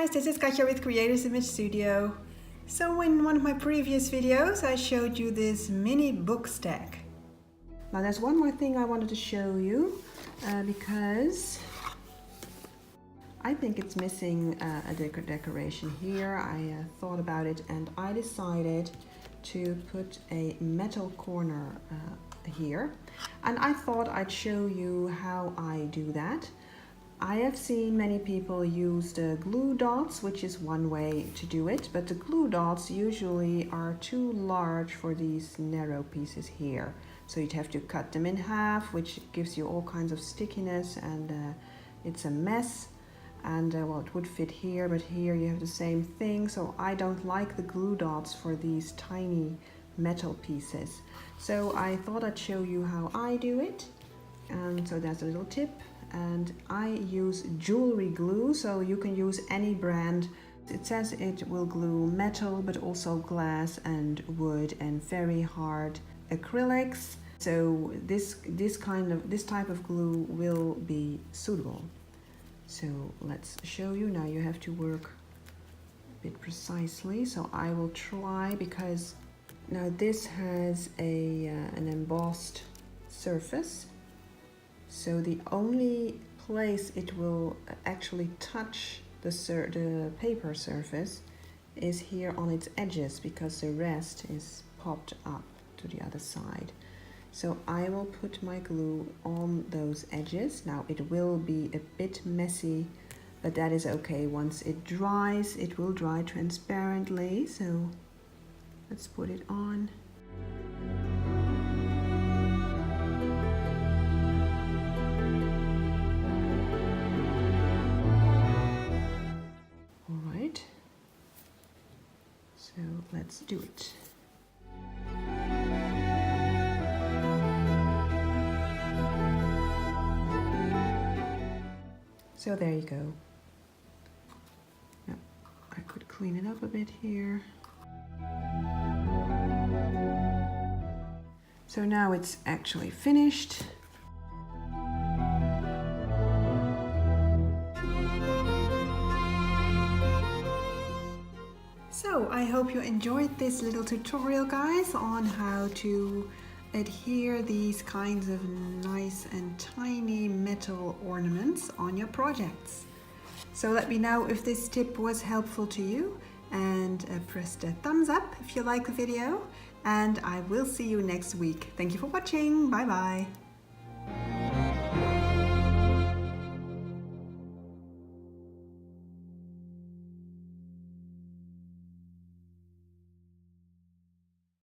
guys, this is Katja with Creators Image Studio. So in one of my previous videos I showed you this mini book stack. Now there's one more thing I wanted to show you because I think it's missing a decoration here. I thought about it and I decided to put a metal corner here, and I thought I'd show you how I do that. I have seen many people use the glue dots, which is one way to do it, but the glue dots usually are too large for these narrow pieces here. So you'd have to cut them in half, which gives you all kinds of stickiness, and it's a mess. And well, it would fit here, but here you have the same thing. So I don't like the glue dots for these tiny metal pieces. So I thought I'd show you how I do it. And so that's a little tip. And I use jewelry glue, so you can use any brand. It says it will glue metal, but also glass and wood and very hard acrylics. So this type of glue will be suitable. So let's show you. Now you have to work a bit precisely. So I will try, because now this has an embossed surface. So the only place it will actually touch the paper surface is here on its edges, because the rest is popped up to the other side. So I will put my glue on those edges. Now it will be a bit messy, but that is okay. Once it dries, it will dry transparently. So let's put it on. So let's do it. So there you go. Now, I could clean it up a bit here. So now it's actually finished. So I hope you enjoyed this little tutorial, guys, on how to adhere these kinds of nice and tiny metal ornaments on your projects. So let me know if this tip was helpful to you, and press the thumbs up if you like the video, and I will see you next week. Thank you for watching. Bye bye.